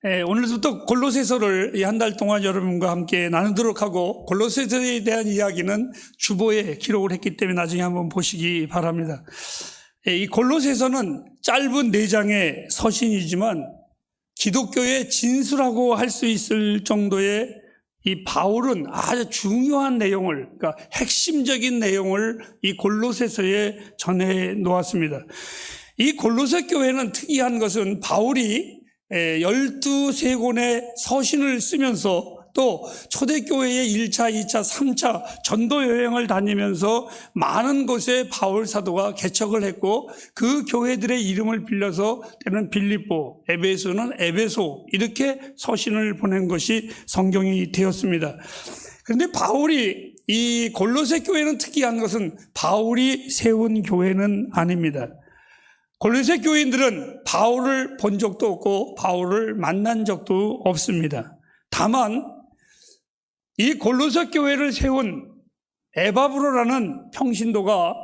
오늘부터 골로새서를 한 달 동안 여러분과 함께 나누도록 하고, 골로새서에 대한 이야기는 주보에 기록을 했기 때문에 나중에 한번 보시기 바랍니다. 이 골로새서는 짧은 4장의 서신이지만 기독교의 진수라고 할 수 있을 정도의 이 바울은 아주 중요한 내용을, 그러니까 핵심적인 내용을 이 골로새서에 전해 놓았습니다. 이 골로새 교회는 특이한 것은 바울이 12세권의 서신을 쓰면서 또 초대교회의 1차, 2차, 3차 전도 여행을 다니면서 많은 곳에 바울 사도가 개척을 했고, 그 교회들의 이름을 빌려서 때는 빌립보, 에베소는 에베소, 이렇게 서신을 보낸 것이 성경이 되었습니다. 그런데 바울이, 이 골로새 교회는 특이한 것은 바울이 세운 교회는 아닙니다. 골로새 교인들은 바울을 본 적도 없고 바울을 만난 적도 없습니다. 다만 이 골로새 교회를 세운 에바브로라는 평신도가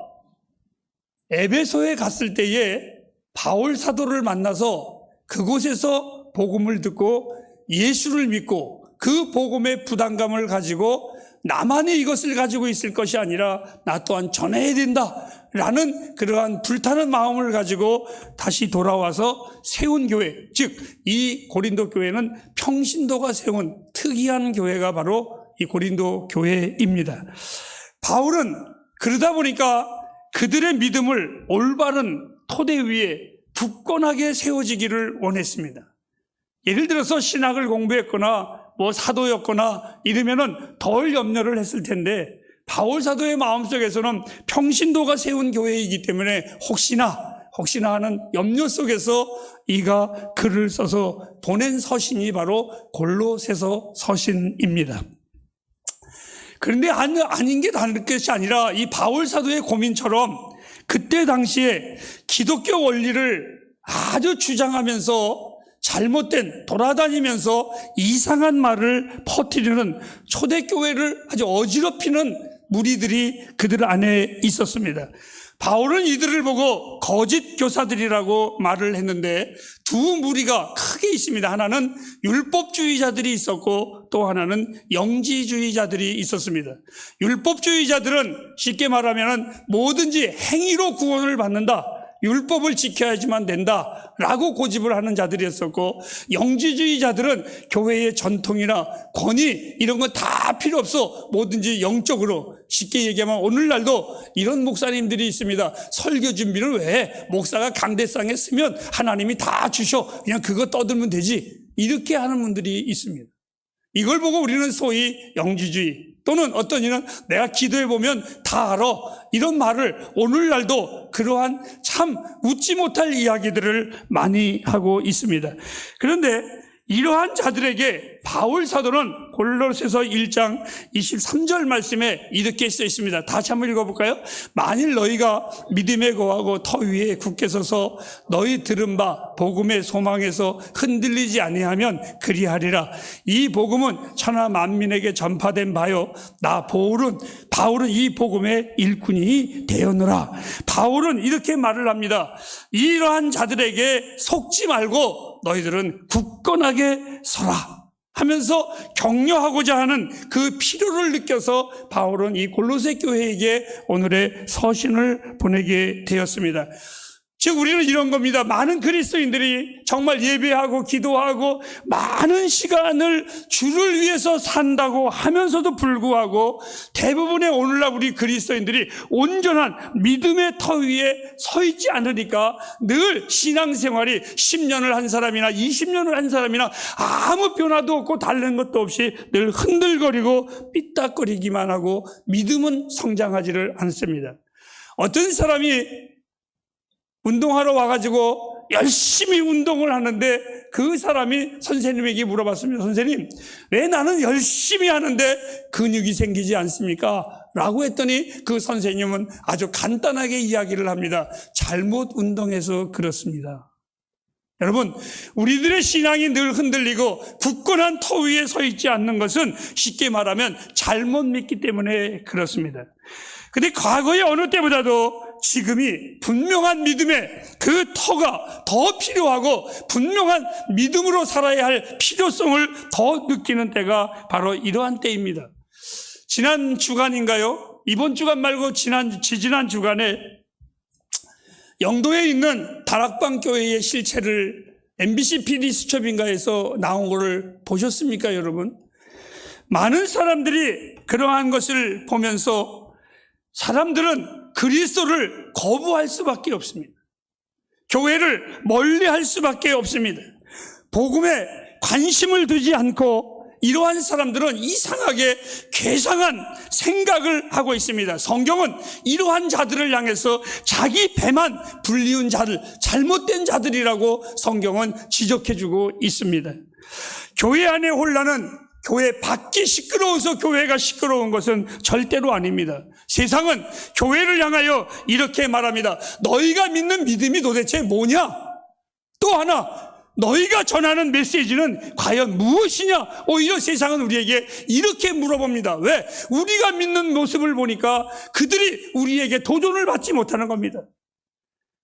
에베소에 갔을 때에 바울 사도를 만나서 그곳에서 복음을 듣고 예수를 믿고 그 복음의 부담감을 가지고 나만이 이것을 가지고 있을 것이 아니라 나 또한 전해야 된다라는 그러한 불타는 마음을 가지고 다시 돌아와서 세운 교회, 즉 이 고린도 교회는 평신도가 세운 특이한 교회가 바로 이 고린도 교회입니다. 바울은 그러다 보니까 그들의 믿음을 올바른 토대 위에 굳건하게 세워지기를 원했습니다. 예를 들어서 신학을 공부했거나 사도였거나 이러면은 덜 염려를 했을 텐데, 바울 사도의 마음속에서는 평신도가 세운 교회이기 때문에 혹시나 하는 염려 속에서 이가 글을 써서 보낸 서신이 바로 골로새서 서신입니다. 그런데 아닌 게 다른 것이 아니라 이 바울 사도의 고민처럼 그때 당시에 기독교 원리를 아주 주장하면서 잘못된, 돌아다니면서 이상한 말을 퍼뜨리는 초대교회를 아주 어지럽히는 무리들이 그들 안에 있었습니다. 바울은 이들을 보고 거짓 교사들이라고 말을 했는데 두 무리가 크게 있습니다. 하나는 율법주의자들이 있었고 또 하나는 영지주의자들이 있었습니다. 율법주의자들은 쉽게 말하면 뭐든지 행위로 구원을 받는다, 율법을 지켜야지만 된다라고 고집을 하는 자들이었었고, 영지주의자들은 교회의 전통이나 권위 이런 건 다 필요 없어, 뭐든지 영적으로, 쉽게 얘기하면 오늘날도 이런 목사님들이 있습니다. 설교 준비를 왜 목사가 강대상에 쓰면 하나님이 다 주셔, 그냥 그거 떠들면 되지, 이렇게 하는 분들이 있습니다. 이걸 보고 우리는 소위 영지주의, 또는 어떤 이는 내가 기도해보면 다 알아, 이런 말을 오늘날도 그러한 참 웃지 못할 이야기들을 많이 하고 있습니다. 그런데 이러한 자들에게 바울 사도는 골로새서 1장 23절 말씀에 이렇게 써 있습니다. 다시 한번 읽어볼까요? 만일 너희가 믿음에 거하고 터 위에 굳게 서서 너희 들은 바 복음의 소망에서 흔들리지 아니하면 그리하리라. 이 복음은 천하 만민에게 전파된 바요, 나 바울은 이 복음의 일꾼이 되었노라. 바울은 이렇게 말을 합니다. 이러한 자들에게 속지 말고 너희들은 굳건하게 서라 하면서 격려하고자 하는 그 필요를 느껴서 바울은 이 골로새 교회에게 오늘의 서신을 보내게 되었습니다. 즉 우리는 이런 겁니다. 많은 그리스도인들이 정말 예배하고 기도하고 많은 시간을 주를 위해서 산다고 하면서도 불구하고 대부분의 오늘날 우리 그리스도인들이 온전한 믿음의 터 위에 서 있지 않으니까 늘 신앙생활이 10년을 한 사람이나 20년을 한 사람이나 아무 변화도 없고 다른 것도 없이 늘 흔들거리고 삐딱거리기만 하고 믿음은 성장하지를 않습니다. 어떤 사람이 운동하러 와가지고 열심히 운동을 하는데 그 사람이 선생님에게 물어봤습니다. 선생님, 왜 나는 열심히 하는데 근육이 생기지 않습니까? 라고 했더니 그 선생님은 아주 간단하게 이야기를 합니다. 잘못 운동해서 그렇습니다. 여러분, 우리들의 신앙이 늘 흔들리고 굳건한 터 위에 서 있지 않는 것은 쉽게 말하면 잘못 믿기 때문에 그렇습니다. 근데 과거에 어느 때보다도 지금이 분명한 믿음의 그 터가 더 필요하고 분명한 믿음으로 살아야 할 필요성을 더 느끼는 때가 바로 이러한 때입니다. 지난 주간인가요? 이번 주간 말고 지난 주간에 영도에 있는 다락방 교회의 실체를 MBC PD 수첩인가에서 나온 것을 보셨습니까, 여러분? 많은 사람들이 그러한 것을 보면서 사람들은 그리스도를 거부할 수밖에 없습니다. 교회를 멀리할 수밖에 없습니다. 복음에 관심을 두지 않고 이러한 사람들은 이상하게 괴상한 생각을 하고 있습니다. 성경은 이러한 자들을 향해서 자기 배만 불리운 자들, 잘못된 자들이라고 성경은 지적해주고 있습니다. 교회 안의 혼란은 교회 밖이 시끄러워서 교회가 시끄러운 것은 절대로 아닙니다. 세상은 교회를 향하여 이렇게 말합니다. 너희가 믿는 믿음이 도대체 뭐냐? 또 하나, 너희가 전하는 메시지는 과연 무엇이냐? 오히려 세상은 우리에게 이렇게 물어봅니다. 왜? 우리가 믿는 모습을 보니까 그들이 우리에게 도전을 받지 못하는 겁니다.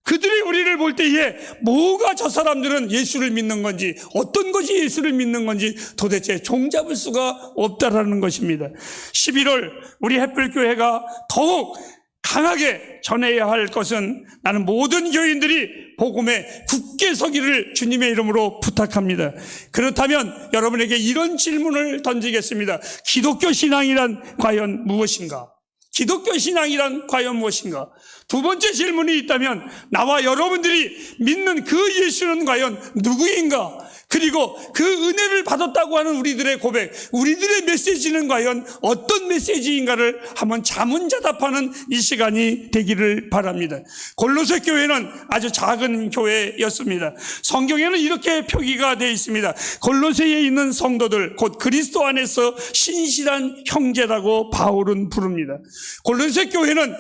그들이 우리를 볼 때에 뭐가 저 사람들은 예수를 믿는 건지, 어떤 것이 예수를 믿는 건지 도대체 종잡을 수가 없다라는 것입니다. 11월 우리 햇불교회가 더욱 강하게 전해야 할 것은 나는 모든 교인들이 복음에 굳게 서기를 주님의 이름으로 부탁합니다. 그렇다면 여러분에게 이런 질문을 던지겠습니다. 기독교 신앙이란 과연 무엇인가? 기독교 신앙이란 과연 무엇인가? 두 번째 질문이 있다면 나와 여러분들이 믿는 그 예수는 과연 누구인가? 그리고 그 은혜를 받았다고 하는 우리들의 고백, 우리들의 메시지는 과연 어떤 메시지인가를 한번 자문자답하는 이 시간이 되기를 바랍니다. 골로새 교회는 아주 작은 교회였습니다. 성경에는 이렇게 표기가 되어 있습니다. 골로새에 있는 성도들, 곧 그리스도 안에서 신실한 형제라고 바울은 부릅니다. 골로새 교회는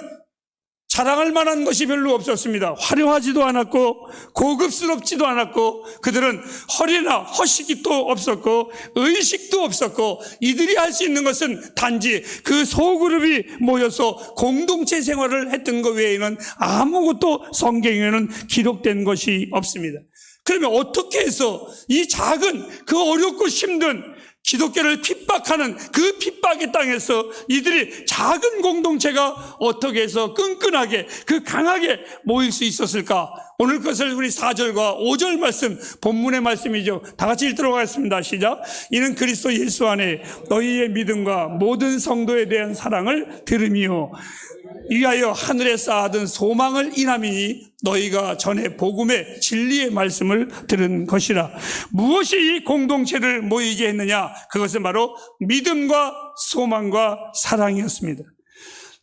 자랑할 만한 것이 별로 없었습니다. 화려하지도 않았고 고급스럽지도 않았고 그들은 허리나 허식도 없었고 의식도 없었고 이들이 할 수 있는 것은 단지 그 소그룹이 모여서 공동체 생활을 했던 것 외에는 아무것도 성경에는 기록된 것이 없습니다. 그러면 어떻게 해서 이 작은 그 어렵고 힘든 기독교를 핍박하는 그 핍박의 땅에서 이들이 작은 공동체가 어떻게 해서 끈끈하게 그 강하게 모일 수 있었을까? 오늘 것을 우리 4절과 5절 말씀, 본문의 말씀이죠. 다 같이 읽도록 하겠습니다. 시작. 이는 그리스도 예수 안에 너희의 믿음과 모든 성도에 대한 사랑을 들으며 위하여 하늘에 쌓아둔 소망을 인함이니 너희가 전에 복음의 진리의 말씀을 들은 것이라. 무엇이 이 공동체를 모이게 했느냐? 그것은 바로 믿음과 소망과 사랑이었습니다.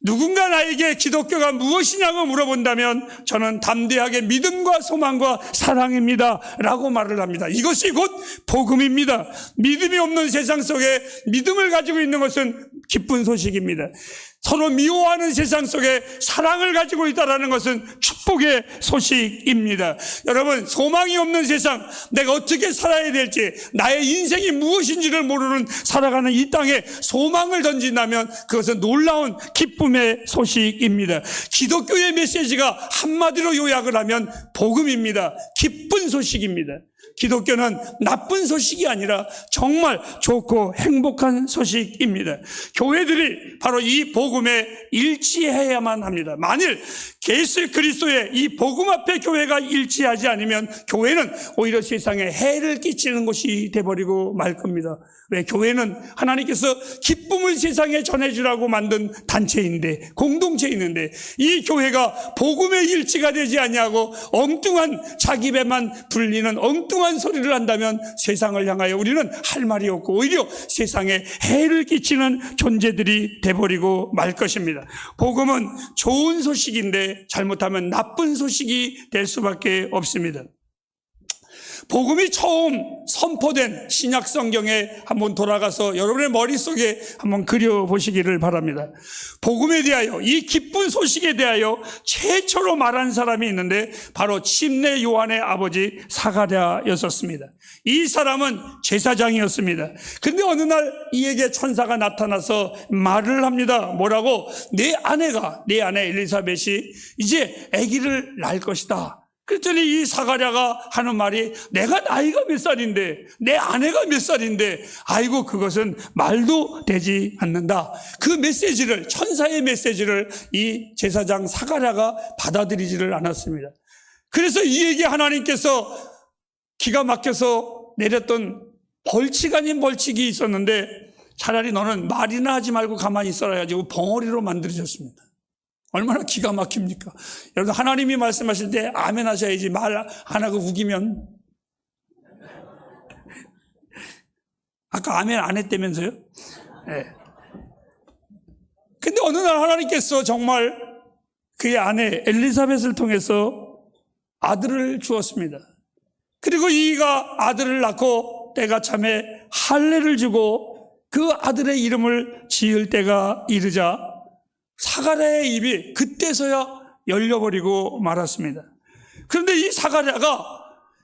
누군가 나에게 기독교가 무엇이냐고 물어본다면 저는 담대하게 믿음과 소망과 사랑입니다 라고 말을 합니다. 이것이 곧 복음입니다. 믿음이 없는 세상 속에 믿음을 가지고 있는 것은 기쁜 소식입니다. 서로 미워하는 세상 속에 사랑을 가지고 있다는 것은 축복의 소식입니다. 여러분, 소망이 없는 세상, 내가 어떻게 살아야 될지, 나의 인생이 무엇인지를 모르는 살아가는 이 땅에 소망을 던진다면 그것은 놀라운 기쁨의 소식입니다. 기독교의 메시지가 한마디로 요약을 하면 복음입니다. 기쁜 소식입니다. 기독교는 나쁜 소식이 아니라 정말 좋고 행복한 소식입니다. 교회들이 바로 이 복음에 일치해야만 합니다. 만일 예수 그리스도의 이 복음 앞에 교회가 일치하지 않으면 교회는 오히려 세상에 해를 끼치는 곳이 돼버리고 말 겁니다. 왜? 교회는 하나님께서 기쁨을 세상에 전해주라고 만든 단체인데, 공동체인데 이 교회가 복음의 일치가 되지 않냐고 엉뚱한 자기 배만 불리는 엉뚱한 소리를 한다면 세상을 향하여 우리는 할 말이 없고 오히려 세상에 해를 끼치는 존재들이 돼버리고 말 것입니다. 복음은 좋은 소식인데 잘못하면 나쁜 소식이 될 수밖에 없습니다. 복음이 처음 선포된 신약 성경에 한번 돌아가서 여러분의 머릿속에 한번 그려보시기를 바랍니다. 복음에 대하여, 이 기쁜 소식에 대하여 최초로 말한 사람이 있는데 바로 침례 요한의 아버지 사가랴였었습니다. 이 사람은 제사장이었습니다. 근데 어느 날 이에게 천사가 나타나서 말을 합니다. 뭐라고? 내 아내 엘리사벳이 이제 아기를 낳을 것이다. 그랬더니 이 사가랴가 하는 말이, 내가 나이가 몇 살인데, 내 아내가 몇 살인데, 아이고 그것은 말도 되지 않는다. 그 메시지를, 천사의 메시지를 이 제사장 사가랴가 받아들이지를 않았습니다. 그래서 이에게 하나님께서 기가 막혀서 내렸던 벌칙 아닌 벌칙이 있었는데, 차라리 너는 말이나 하지 말고 가만히 있어라 가지고 벙어리로 만들어졌습니다. 얼마나 기가 막힙니까? 여러분, 하나님이 말씀하실 때 아멘 하셔야지. 말 안 하고 우기면. 아까 아멘 안 했다면서요? 네. 근데 어느 날 하나님께서 정말 그의 아내 엘리사벳을 통해서 아들을 주었습니다. 그리고 이가 아들을 낳고 때가 참에 할례를 주고 그 아들의 이름을 지을 때가 이르자 사가랴의 입이 그때서야 열려버리고 말았습니다. 그런데 이 사가랴가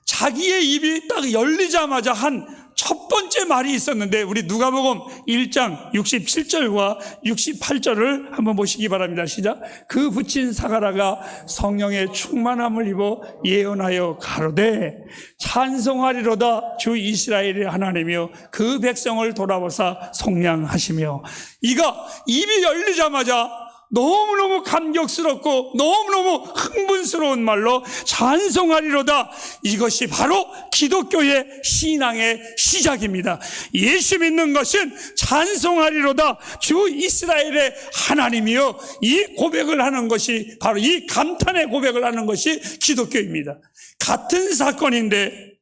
자기의 입이 딱 열리자마자 한 첫 번째 말이 있었는데, 우리 누가복음 1장 67절과 68절을 한번 보시기 바랍니다. 시작. 그 붙인 사가랴가 성령의 충만함을 입어 예언하여 가로되 찬송하리로다 주 이스라엘의 하나님이여 그 백성을 돌아보사 속량하시며. 이가 입이 열리자마자 너무너무 감격스럽고 너무너무 흥분스러운 말로 찬송하리로다. 이것이 바로 기독교의 신앙의 시작입니다. 예수 믿는 것은 찬송하리로다 주 이스라엘의 하나님이요, 이 고백을 하는 것이, 바로 이 감탄의 고백을 하는 것이 기독교입니다. 같은 사건인데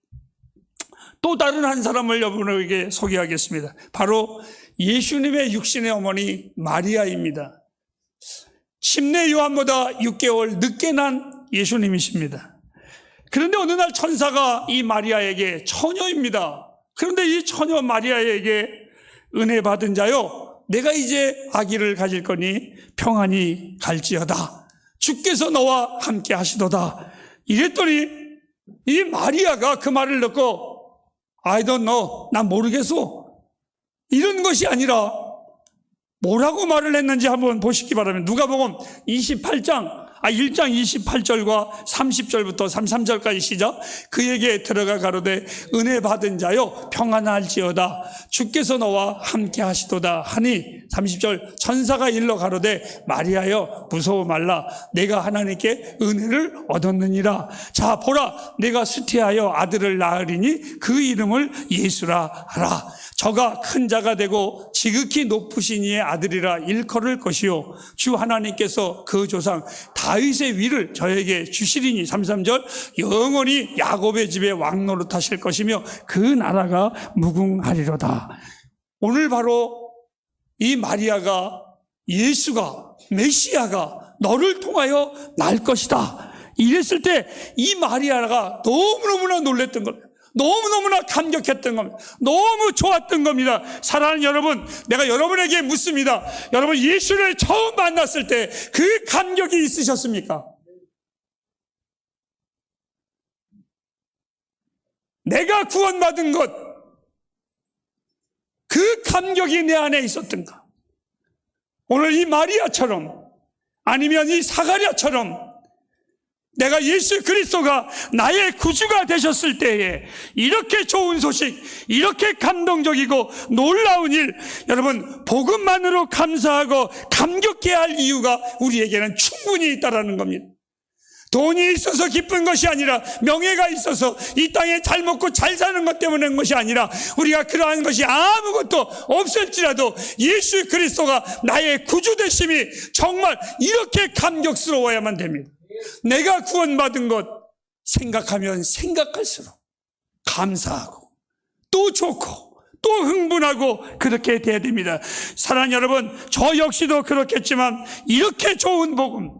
또 다른 한 사람을 여러분에게 소개하겠습니다. 바로 예수님의 육신의 어머니 마리아입니다. 침례 요한보다 6개월 늦게 난 예수님이십니다. 그런데 어느 날 천사가 이 마리아에게, 처녀입니다. 그런데 이 처녀 마리아에게 은혜 받은 자요, 내가 이제 아기를 가질 거니 평안히 갈지어다. 주께서 너와 함께 하시도다. 이랬더니 이 마리아가 그 말을 듣고 I don't know, 난 모르겠어, 이런 것이 아니라 뭐라고 말을 했는지 한번 보시기 바랍니다. 누가복음 1장 28절과 30절부터 33절까지 시작. 그에게 들어가 가로되 은혜 받은 자여 평안할지어다 주께서 너와 함께 하시도다 하니, 30절 천사가 일러 가로되 마리아여 무서워 말라 내가 하나님께 은혜를 얻었느니라. 자 보라, 내가 수태하여 아들을 낳으리니 그 이름을 예수라 하라. 저가 큰 자가 되고 지극히 높으신 이의 아들이라 일컬을 것이요 주 하나님께서 그 조상 다윗의 위를 저에게 주시리니, 33절 영원히 야곱의 집에 왕노릇 하실 것이며 그 나라가 무궁하리로다. 오늘 바로 이 마리아가, 예수가, 메시아가 너를 통하여 날 것이다 이랬을 때 이 마리아가 너무너무나 놀랬던 겁니다. 너무너무나 감격했던 겁니다. 너무 좋았던 겁니다. 사랑하는 여러분, 내가 여러분에게 묻습니다. 여러분, 예수를 처음 만났을 때 그 감격이 있으셨습니까? 내가 구원받은 것, 그 감격이 내 안에 있었던가? 오늘 이 마리아처럼, 아니면 이 사가랴처럼 내가 예수 그리스도가 나의 구주가 되셨을 때에 이렇게 좋은 소식, 이렇게 감동적이고 놀라운 일, 여러분 복음만으로 감사하고 감격해야 할 이유가 우리에게는 충분히 있다라는 겁니다. 돈이 있어서 기쁜 것이 아니라, 명예가 있어서 이 땅에 잘 먹고 잘 사는 것 때문에 한 것이 아니라, 우리가 그러한 것이 아무것도 없을지라도 예수 그리스도가 나의 구주 되심이 정말 이렇게 감격스러워야만 됩니다. 내가 구원받은 것 생각하면 생각할수록 감사하고 또 좋고 또 흥분하고 그렇게 돼야 됩니다. 사랑하는 여러분, 저 역시도 그렇겠지만 이렇게 좋은 복음,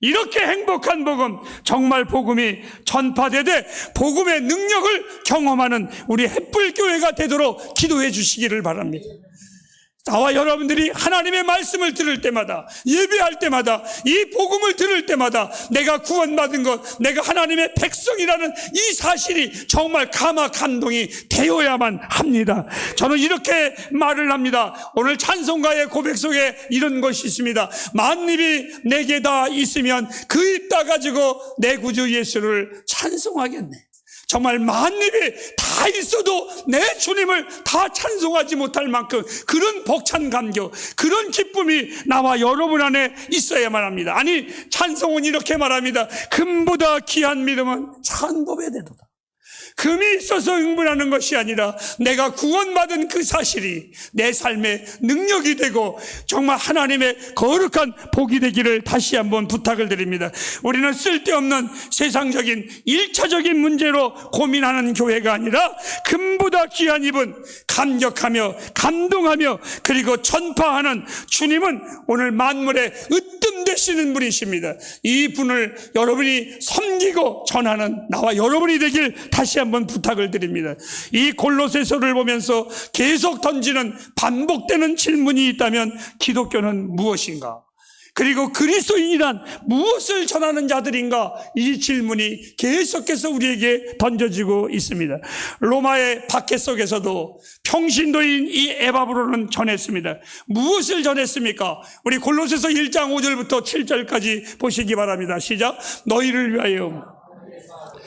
이렇게 행복한 복음, 정말 복음이 전파되되 복음의 능력을 경험하는 우리 햇불교회가 되도록 기도해 주시기를 바랍니다. 나와 여러분들이 하나님의 말씀을 들을 때마다, 예배할 때마다, 이 복음을 들을 때마다 내가 구원받은 것, 내가 하나님의 백성이라는 이 사실이 정말 감동이 되어야만 합니다. 저는 이렇게 말을 합니다. 오늘 찬송가의 고백 속에 이런 것이 있습니다. 만입이 내게 다 있으면 그 입 다 가지고 내 구주 예수를 찬송하겠네. 정말 만입이 다 있어도 내 주님을 다 찬송하지 못할 만큼 그런 벅찬 감격, 그런 기쁨이 나와 여러분 안에 있어야만 합니다. 아니, 찬송은 이렇게 말합니다. 금보다 귀한 믿음은 산법에 대도다. 금이 있어서 흥분하는 것이 아니라 내가 구원받은 그 사실이 내 삶의 능력이 되고 정말 하나님의 거룩한 복이 되기를 다시 한번 부탁을 드립니다. 우리는 쓸데없는 세상적인 1차적인 문제로 고민하는 교회가 아니라 금보다 귀한 입은 감격하며 감동하며 그리고 전파하는 주님은 오늘 만물의 으뜸 되시는 분이십니다. 이 분을 여러분이 섬기고 전하는 나와 여러분이 되길 다시 한번 부탁을 드립니다. 이 골로새서를 보면서 계속 던지는 반복되는 질문이 있다면 기독교는 무엇인가? 그리고 그리스도인이란 무엇을 전하는 자들인가? 이 질문이 계속해서 우리에게 던져지고 있습니다. 로마의 박해 속에서도 평신도인 이 에바브로는 전했습니다. 무엇을 전했습니까? 우리 골로새서 1장 5절부터 7절까지 보시기 바랍니다. 시작. 너희를 위하여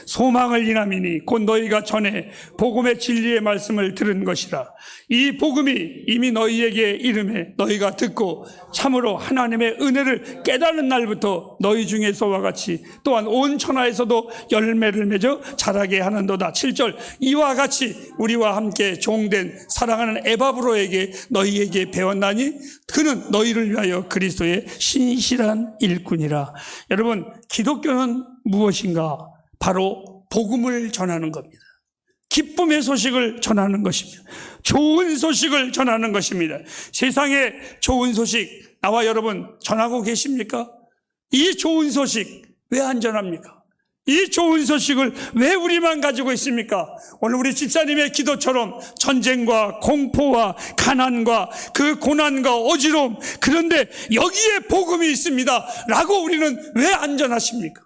소망을 인함이니 곧 너희가 전에 복음의 진리의 말씀을 들은 것이라. 이 복음이 이미 너희에게 이름에 너희가 듣고 참으로 하나님의 은혜를 깨닫는 날부터 너희 중에서와 같이 또한 온 천하에서도 열매를 맺어 자라게 하는도다. 7절. 이와 같이 우리와 함께 종된 사랑하는 에바브로에게 너희에게 배웠나니 그는 너희를 위하여 그리스도의 신실한 일꾼이라. 여러분, 기독교는 무엇인가? 바로 복음을 전하는 겁니다. 기쁨의 소식을 전하는 것입니다. 좋은 소식을 전하는 것입니다. 세상에 좋은 소식 나와 여러분 전하고 계십니까? 이 좋은 소식 왜 안 전합니까? 이 좋은 소식을 왜 우리만 가지고 있습니까? 오늘 우리 집사님의 기도처럼 전쟁과 공포와 가난과 그 고난과 어지러움, 그런데 여기에 복음이 있습니다 라고 우리는 왜 안 전하십니까?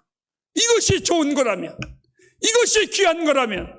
이것이 좋은 거라면, 이것이 귀한 거라면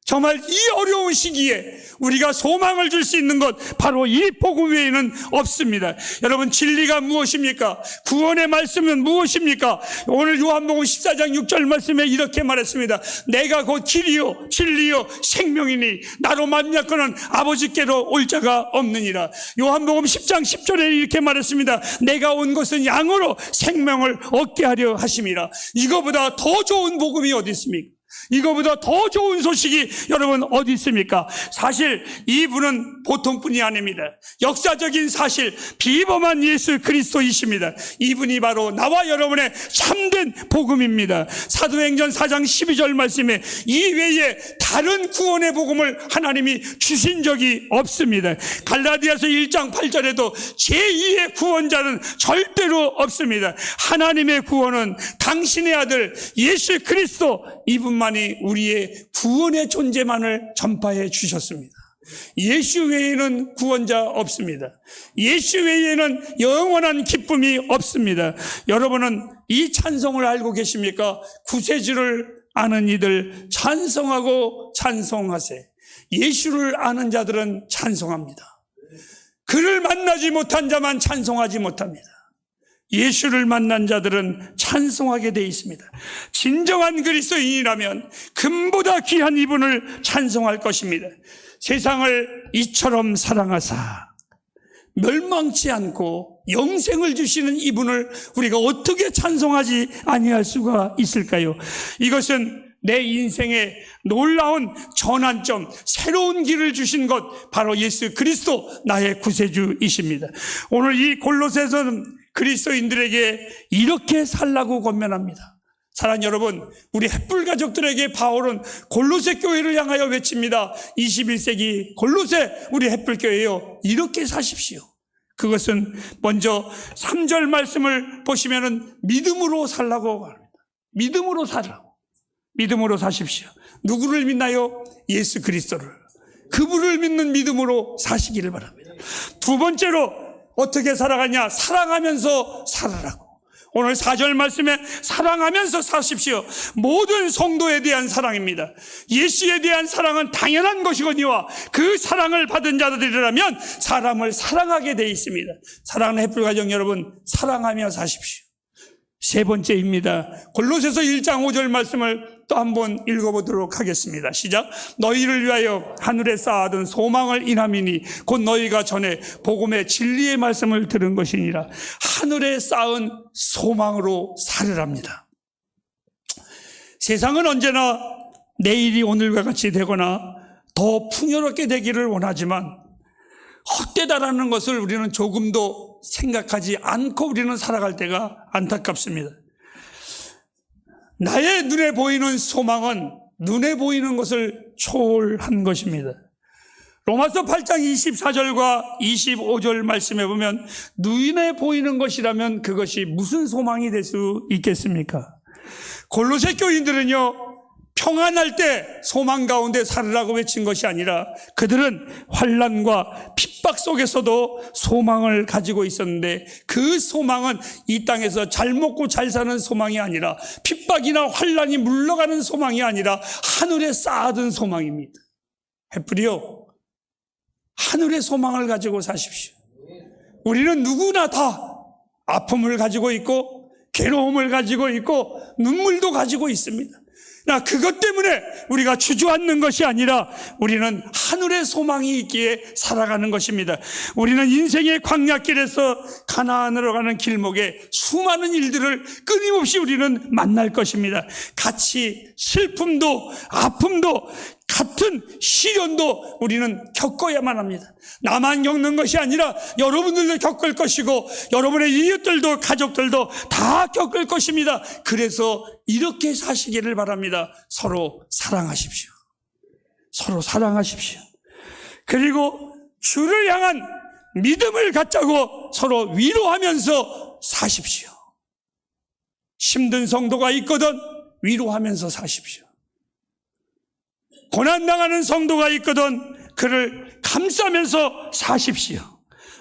정말 이 어려운 시기에 우리가 소망을 줄 수 있는 것 바로 이 복음 외에는 없습니다. 여러분, 진리가 무엇입니까? 구원의 말씀은 무엇입니까? 오늘 요한복음 14장 6절 말씀에 이렇게 말했습니다. 내가 곧 길이요 진리요 생명이니 나로 만약거는 아버지께로 올 자가 없느니라. 요한복음 10장 10절에 이렇게 말했습니다. 내가 온 것은 양으로 생명을 얻게 하려 하심이라. 이거보다 더 좋은 복음이 어디 있습니까? 이거보다 더 좋은 소식이 여러분 어디 있습니까? 사실 이분은 보통 분이 아닙니다. 역사적인 사실, 비범한 예수 그리스도이십니다. 이분이 바로 나와 여러분의 참된 복음입니다. 사도행전 4장 12절 말씀에 이 외에 다른 구원의 복음을 하나님이 주신 적이 없습니다. 갈라디아서 1장 8절에도 제2의 구원자는 절대로 없습니다. 하나님의 구원은 당신의 아들 예수 그리스도 이분만이 우리의 구원의 존재만을 전파해 주셨습니다. 예수 외에는 구원자 없습니다. 예수 외에는 영원한 기쁨이 없습니다. 여러분은 이 찬송을 알고 계십니까? 구세주를 아는 이들 찬송하고 찬송하세. 예수를 아는 자들은 찬송합니다. 그를 만나지 못한 자만 찬송하지 못합니다. 예수를 만난 자들은 찬송하게 되어 있습니다. 진정한 그리스도인이라면 금보다 귀한 이분을 찬송할 것입니다. 세상을 이처럼 사랑하사 멸망치 않고 영생을 주시는 이분을 우리가 어떻게 찬송하지 아니할 수가 있을까요? 이것은 내 인생의 놀라운 전환점, 새로운 길을 주신 것 바로 예수 그리스도 나의 구세주이십니다. 오늘 이 골로새서는 그리스도인들에게 이렇게 살라고 권면합니다. 사랑하는 여러분, 우리 햇불 가족들에게 바울은 골로새 교회를 향하여 외칩니다. 21세기 골로새 우리 햇불 교회요, 이렇게 사십시오. 그것은 먼저 3절 말씀을 보시면은 믿음으로 살라고 합니다. 믿음으로 살라고. 믿음으로 사십시오. 누구를 믿나요? 예수 그리스도를. 그분을 믿는 믿음으로 사시기를 바랍니다. 두 번째로 어떻게 살아가냐? 사랑하면서 살아라고. 오늘 4절 말씀에 사랑하면서 사십시오. 모든 성도에 대한 사랑입니다. 예수에 대한 사랑은 당연한 것이거니와 그 사랑을 받은 자들이라면 사람을 사랑하게 되어 있습니다. 사랑하는 햇불가정 여러분, 사랑하며 사십시오. 세 번째입니다. 골로새서 1장 5절 말씀을 또 한번 읽어보도록 하겠습니다. 시작. 너희를 위하여 하늘에 쌓아둔 소망을 인함이니 곧 너희가 전에 복음의 진리의 말씀을 들은 것이니라. 하늘에 쌓은 소망으로 살으랍니다. 세상은 언제나 내일이 오늘과 같이 되거나 더 풍요롭게 되기를 원하지만 헛되다라는 것을 우리는 조금도 생각하지 않고 우리는 살아갈 때가 안타깝습니다. 나의 눈에 보이는 소망은 눈에 보이는 것을 초월한 것입니다. 로마서 8장 24절과 25절 말씀에 보면 눈에 보이는 것이라면 그것이 무슨 소망이 될 수 있겠습니까? 골로새 교인들은요, 평안할 때 소망 가운데 살으라고 외친 것이 아니라 그들은 환난과 핍박 속에서도 소망을 가지고 있었는데 그 소망은 이 땅에서 잘 먹고 잘 사는 소망이 아니라 핍박이나 환난이 물러가는 소망이 아니라 하늘에 쌓아둔 소망입니다. 햇불이요, 하늘의 소망을 가지고 사십시오. 우리는 누구나 다 아픔을 가지고 있고 괴로움을 가지고 있고 눈물도 가지고 있습니다. 그것 때문에 우리가 주저앉는 것이 아니라 우리는 하늘의 소망이 있기에 살아가는 것입니다. 우리는 인생의 광야길에서 가나안으로 가는 길목에 수많은 일들을 끊임없이 우리는 만날 것입니다. 같이 슬픔도 아픔도 같은 시련도 우리는 겪어야만 합니다. 나만 겪는 것이 아니라 여러분들도 겪을 것이고 여러분의 이웃들도 가족들도 다 겪을 것입니다. 그래서 이렇게 사시기를 바랍니다. 서로 사랑하십시오. 서로 사랑하십시오. 그리고 주를 향한 믿음을 갖자고 서로 위로하면서 사십시오. 힘든 성도가 있거든 위로하면서 사십시오. 고난당하는 성도가 있거든 그를 감싸면서 사십시오.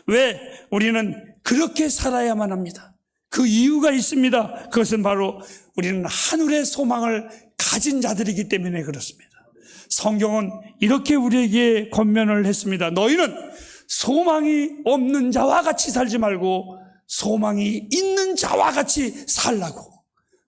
왜? 우리는 그렇게 살아야만 합니다. 그 이유가 있습니다. 그것은 바로 우리는 하늘의 소망을 가진 자들이기 때문에 그렇습니다. 성경은 이렇게 우리에게 권면을 했습니다. 너희는 소망이 없는 자와 같이 살지 말고 소망이 있는 자와 같이 살라고.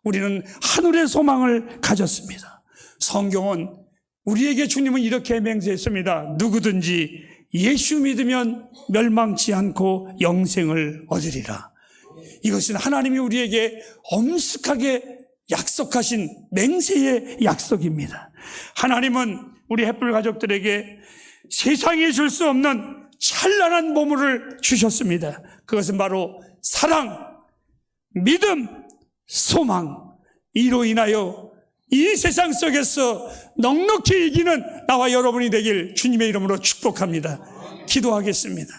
우리는 하늘의 소망을 가졌습니다. 성경은 우리에게 주님은 이렇게 맹세했습니다. 누구든지 예수 믿으면 멸망치 않고 영생을 얻으리라. 이것은 하나님이 우리에게 엄숙하게 약속하신 맹세의 약속입니다. 하나님은 우리 햇불 가족들에게 세상에 줄 수 없는 찬란한 보물을 주셨습니다. 그것은 바로 사랑, 믿음, 소망. 이로 인하여 이 세상 속에서 넉넉히 이기는 나와 여러분이 되길 주님의 이름으로 축복합니다. 기도하겠습니다.